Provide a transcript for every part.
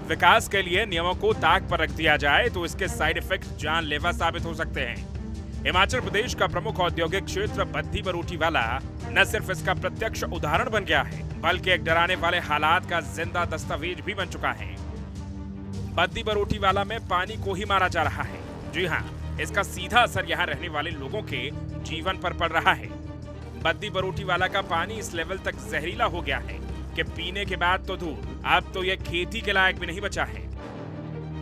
विकास के लिए नियमों को ताक पर रख दिया जाए तो इसके साइड इफेक्ट जानलेवा साबित हो सकते हैं। हिमाचल प्रदेश का प्रमुख औद्योगिक क्षेत्र बद्दी बरोटीवाला न सिर्फ इसका प्रत्यक्ष उदाहरण बन गया है, बल्कि एक डराने वाले हालात का जिंदा दस्तावेज भी बन चुका है। बद्दी बरोटीवाला में पानी को ही मारा जा रहा है। जी हाँ, इसका सीधा असर यहाँ रहने वाले लोगों के जीवन पर पड़ रहा है। बद्दी बरोटीवाला का पानी इस लेवल तक जहरीला हो गया है कि पीने के बाद तो दूर, अब तो यह खेती के लायक भी नहीं बचा है।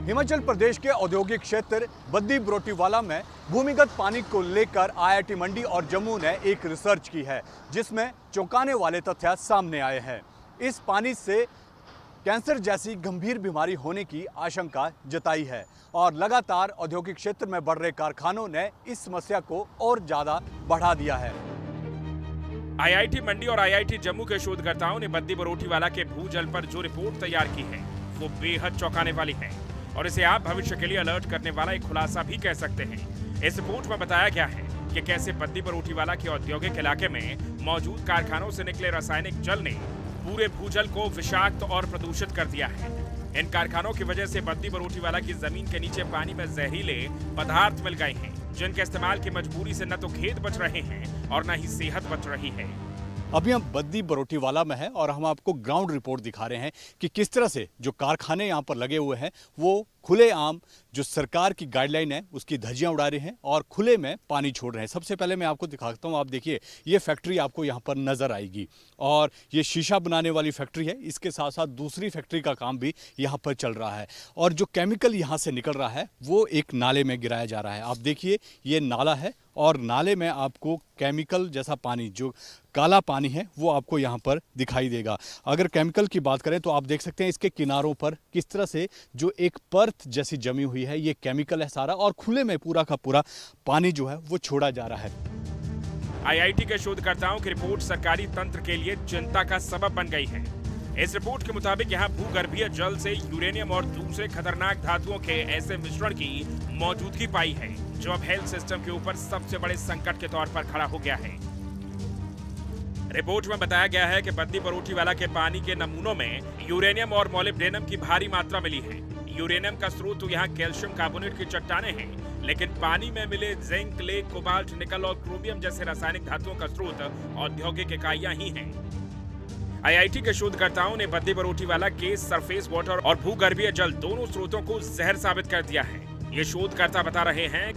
हिमाचल प्रदेश के औद्योगिक क्षेत्र बद्दी बरोटीवाला में भूमिगत पानी को लेकर IIT मंडी और जम्मू ने एक रिसर्च की है, जिसमें चौंकाने वाले तथ्य सामने आए हैं। इस पानी से कैंसर जैसी गंभीर बीमारी होने की आशंका जताई है और लगातार औद्योगिक क्षेत्र में बढ़ रहे कारखानों ने इस समस्या को और ज्यादा बढ़ा दिया है। IIT मंडी और IIT जम्मू के शोधकर्ताओं ने बद्दी बरोटीवाला के भूजल पर जो रिपोर्ट तैयार की है वो बेहद चौंकाने वाली है और इसे आप भविष्य के लिए अलर्ट करने वाला एक खुलासा भी कह सकते हैं। इस रिपोर्ट में बताया गया है कि कैसे बद्दी बरोटीवाला के औद्योगिक इलाके में मौजूद कारखानों से निकले रासायनिक जल ने पूरे भूजल को विषाक्त और प्रदूषित कर दिया है। इन कारखानों की वजह से बद्दी बरोटीवाला की जमीन के नीचे पानी में जहरीले पदार्थ मिल गए हैं, जिनके इस्तेमाल की मजबूरी से न तो खेत बच रहे हैं और न ही सेहत बच रही है। अभी हम बद्दी बरोटीवाला में हैं और हम आपको ग्राउंड रिपोर्ट दिखा रहे हैं कि किस तरह से जो कारखाने यहाँ पर लगे हुए हैं वो खुलेआम जो सरकार की गाइडलाइन है उसकी धज्जियां उड़ा रहे हैं और खुले में पानी छोड़ रहे हैं। सबसे पहले मैं आपको दिखाता हूँ, आप देखिए ये फैक्ट्री आपको यहाँ पर नज़र आएगी और ये शीशा बनाने वाली फैक्ट्री है। इसके साथ साथ दूसरी फैक्ट्री का काम भी यहाँ पर चल रहा है और जो केमिकल यहाँ से निकल रहा है वो एक नाले में गिराया जा रहा है। आप देखिए ये नाला है और नाले में आपको केमिकल जैसा पानी, जो काला पानी है, वो आपको यहाँ पर दिखाई देगा। अगर केमिकल की बात करें तो आप देख सकते हैं इसके किनारों पर किस तरह से जो एक परत जैसी जमी हुई है, ये केमिकल है सारा और खुले में पूरा का पूरा पानी जो है वो छोड़ा जा रहा है। IIT के शोधकर्ताओं की रिपोर्ट सरकारी तंत्र के लिए चिंता का सबब बन गई है। इस रिपोर्ट के मुताबिक यहाँ भूगर्भीय जल से यूरेनियम और दूसरे खतरनाक धातुओं के ऐसे मिश्रण की मौजूदगी पाई है जो अब हेल्थ सिस्टम के ऊपर सबसे बड़े संकट के तौर पर खड़ा हो गया है। रिपोर्ट में बताया गया है कि बद्दी बरोटीवाला के पानी के नमूनों में यूरेनियम और मोलिब्डेनम की भारी मात्रा मिली है। यूरेनियम का स्रोत तो यहाँ कैल्शियम कार्बोनेट की चट्टानें हैं, लेकिन पानी में मिले जिंक, लेड, कोबाल्ट, निकल और क्रोमियम जैसे रासायनिक धातुओं का स्रोत औद्योगिक इकाइयां ही हैं। IIT के शोधकर्ताओं ने बद्दी बरोटीवाला के सरफेस वाटर और भूगर्भीय जल दोनों स्रोतों को जहर साबित कर दिया है। ये शोधकर्ता बता रहे हैं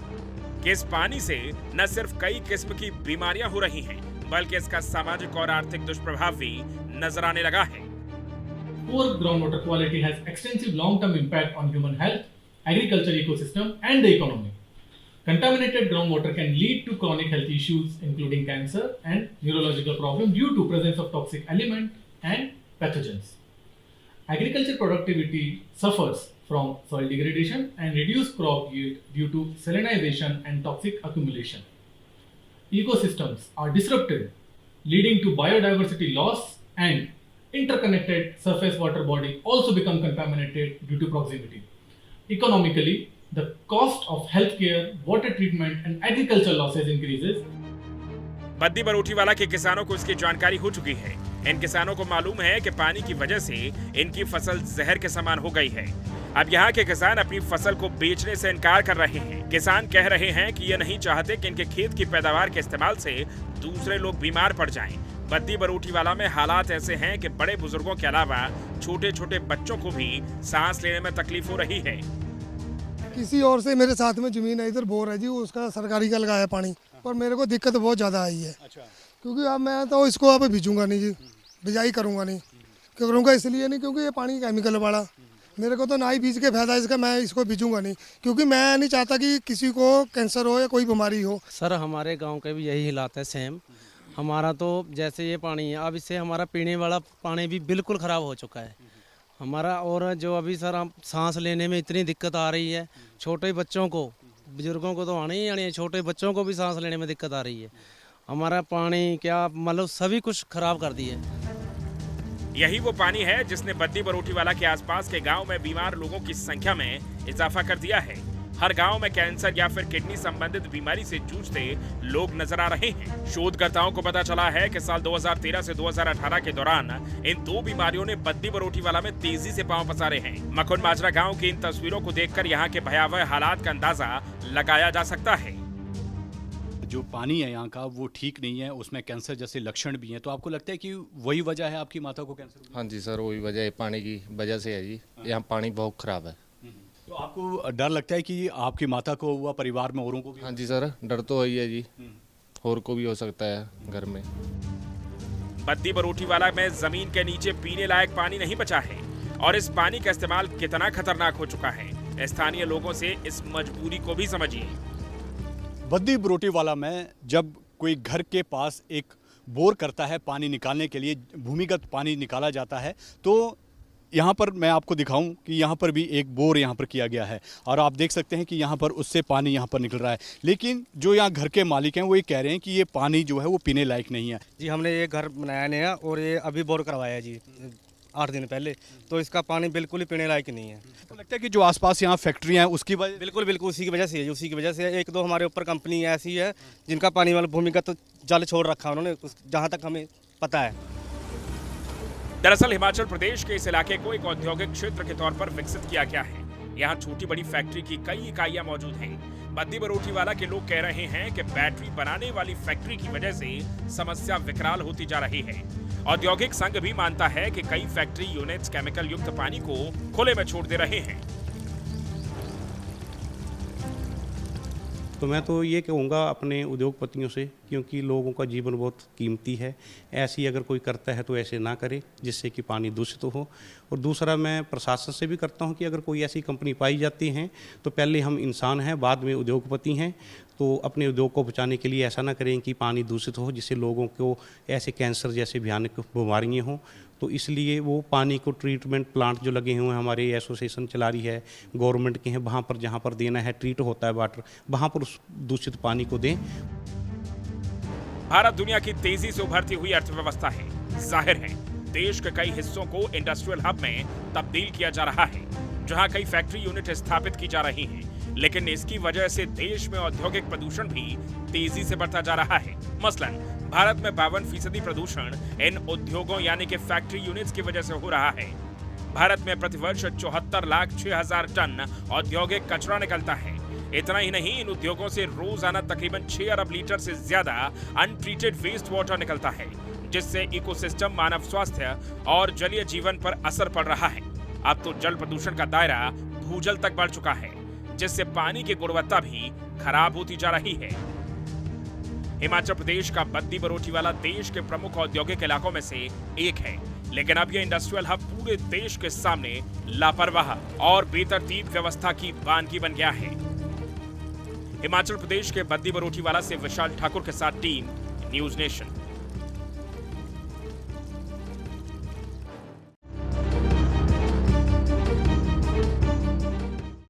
कि इस पानी से न सिर्फ कई किस्म की बीमारियां हो रही हैं, बल्कि इसका सामाजिक और आर्थिक दुष्प्रभाव भी नजर आने लगा है। Poor groundwater quality has extensive long-term impact on human health, agriculture ecosystem, and the economy. Contaminated groundwater can lead to chronic health issues, including cancer and neurological problems due to presence of toxic element and pathogens. Agriculture productivity suffers from soil degradation and reduced crop yield due to salinization and toxic accumulation. Ecosystems are disrupted, leading to biodiversity loss, and interconnected surface water body also become contaminated due to proximity. Economically, the cost of healthcare, water treatment, and agricultural losses increases. Baddi Barotiwala के किसानों को इसकी जानकारी हो चुकी है। इन किसानों को मालूम है कि पानी की वजह से इनकी फसल जहर के समान हो गई है। अब यहाँ के किसान अपनी फसल को बेचने से इनकार कर रहे हैं। किसान कह रहे हैं कि ये नहीं चाहते कि इनके खेत की पैदावार के इस्तेमाल से दूसरे लोग बीमार पड़ जाएं। बद्दी बरोटीवाला में हालात ऐसे हैं कि बड़े बुजुर्गों के अलावा छोटे छोटे बच्चों को भी सांस लेने में तकलीफ हो रही है। किसी और से मेरे साथ में जमीन है, इधर बोर है जी, उसका सरकारी का लगाया पानी, पर मेरे को दिक्कत बहुत ज़्यादा आई है। क्योंकि अब मैं तो इसको अब बीजूंगा नहीं जी, बिजाई करूँगा नहीं। क्यों करूँगा? इसलिए नहीं क्योंकि ये पानी केमिकल वाला, मेरे को तो ना ही बीज के फायदा इसका, मैं इसको बीजूंगा नहीं क्योंकि मैं नहीं चाहता कि किसी को कैंसर हो या कोई बीमारी हो। सर हमारे गांव के भी यही हालात है सेम। हमारा तो जैसे ये पानी है, अब इससे हमारा पीने वाला पानी भी बिल्कुल ख़राब हो चुका है हमारा। और जो अभी सर हम सांस लेने में इतनी दिक्कत आ रही है, छोटे बच्चों को, बुजुर्गों को तो आने ही आनी है, छोटे बच्चों को भी सांस लेने में दिक्कत आ रही है। हमारा पानी क्या मतलब सभी कुछ खराब कर दिया है। यही वो पानी है जिसने बद्दी बरोटीवाला के आसपास के गांव में बीमार लोगों की संख्या में इजाफा कर दिया है। हर गांव में कैंसर या फिर किडनी संबंधित बीमारी से जूझते लोग नजर आ रहे हैं। शोधकर्ताओं को पता चला है कि साल 2013 से 2018 के दौरान इन दो बीमारियों ने बद्दी बरोटीवाला में तेजी से पांव पसारे हैं। मखुन माजरा गांव की इन तस्वीरों को देखकर यहां के भयावह हालात का अंदाजा लगाया जा सकता है। जो पानी है यहाँ का वो ठीक नहीं है, उसमें कैंसर जैसे लक्षण भी हैं, तो आपको लगता है कि वही वजह है आपकी माता को कैंसर हुआ? हाँ जी सर, वही वजह है, पानी की वजह से है जी। यहाँ पानी बहुत खराब है। तो आपको डर लगता है कि आपकी माता को हुआ, परिवार में औरों को भी? हाँ जी सर, डर तो वही है जी, और को भी हो सकता है घर में। बद्दी बरोटीवाला में जमीन के नीचे पीने लायक पानी नहीं बचा है और इस पानी का इस्तेमाल कितना खतरनाक हो चुका है, स्थानीय लोगों से इस मजबूरी को भी समझिए। बद्दी बरोटीवाला में जब कोई घर के पास एक बोर करता है पानी निकालने के लिए, भूमिगत पानी निकाला जाता है, तो यहाँ पर मैं आपको दिखाऊं कि यहाँ पर भी एक बोर यहाँ पर किया गया है और आप देख सकते हैं कि यहाँ पर उससे पानी यहाँ पर निकल रहा है। लेकिन जो यहाँ घर के मालिक हैं वो ये कह रहे हैं कि ये पानी जो है वो पीने लायक नहीं है। जी, हमने ये घर बनाया नया और ये अभी बोर करवाया जी 8 दिन पहले, तो इसका पानी बिल्कुल ही पीने लायक नहीं है। तो लगता है कि जो आसपास यहाँ फैक्ट्रियाँ हैं उसकी वजह? बिल्कुल उसी की वजह से है, उसी की वजह से। एक दो हमारे ऊपर कंपनी ऐसी है जिनका पानी वाला भूमिगत जल छोड़ रखा है उन्होंने, जहाँ तक हमें पता है। दरअसल हिमाचल प्रदेश के इस इलाके को एक औद्योगिक क्षेत्र के तौर पर विकसित किया गया है। यहाँ छोटी बड़ी फैक्ट्री की कई इकाइयां मौजूद हैं। बद्दी बरोटीवाला के लोग कह रहे हैं कि बैटरी बनाने वाली फैक्ट्री की वजह से समस्या विकराल होती जा रही है। औद्योगिक संघ भी मानता है कि कई फैक्ट्री यूनिट्स केमिकल युक्त पानी को खुले में छोड़ दे रहे हैं। तो मैं तो ये कहूँगा अपने उद्योगपतियों से, क्योंकि लोगों का जीवन बहुत कीमती है, ऐसी अगर कोई करता है तो ऐसे ना करे जिससे कि पानी दूषित हो। और दूसरा मैं प्रशासन से भी करता हूँ कि अगर कोई ऐसी कंपनी पाई जाती है तो पहले हम इंसान हैं, बाद में उद्योगपति हैं, तो अपने उद्योग को बचाने के लिए ऐसा ना करें कि पानी दूषित हो जिससे लोगों को ऐसे कैंसर जैसे भयानक बीमारियाँ हों। तो इसलिए वो पानी को ट्रीटमेंट प्लांट जो लगे हुए हैं, हमारे एसोसिएशन चला रही है, गवर्नमेंट के हैं, वहाँ पर जहाँ पर देना है ट्रीट होता है वाटर, वहाँ पर उस दूषित पानी को दें। भारत दुनिया की तेजी से उभरती हुई अर्थव्यवस्था है। जाहिर है देश के कई हिस्सों को इंडस्ट्रियल हब में तब्दील किया जा रहा है, जहां कई फैक्ट्री यूनिट स्थापित की जा रही हैं। लेकिन इसकी वजह से देश में औद्योगिक प्रदूषण भी तेजी से बढ़ता जा रहा है। मसलन भारत में 52% प्रदूषण इन उद्योगों यानी कि फैक्ट्री यूनिट्स की वजह से हो रहा है। भारत में प्रतिवर्ष 74,06,000 टन औद्योगिक कचरा निकलता है। इतना ही नहीं, इन उद्योगों से रोजाना तकरीबन 6 अरब लीटर से ज्यादा अनट्रीटेड वेस्ट वाटर निकलता है, जिससे इकोसिस्टम, मानव स्वास्थ्य और जलीय जीवन पर असर पड़ रहा है। अब तो जल प्रदूषण का दायरा भूजल तक बढ़ चुका है, जिससे पानी की गुणवत्ता भी खराब होती जा रही है। हिमाचल प्रदेश का बद्दी बरोटीवाला देश के प्रमुख औद्योगिक इलाकों में से एक है, लेकिन अब यह इंडस्ट्रियल हब पूरे देश के सामने लापरवाह और बेतरतीब व्यवस्था की वानगी बन गया है। हिमाचल प्रदेश के बद्दी बरोटीवाला से विशाल ठाकुर के साथ टीम न्यूज़ नेशन।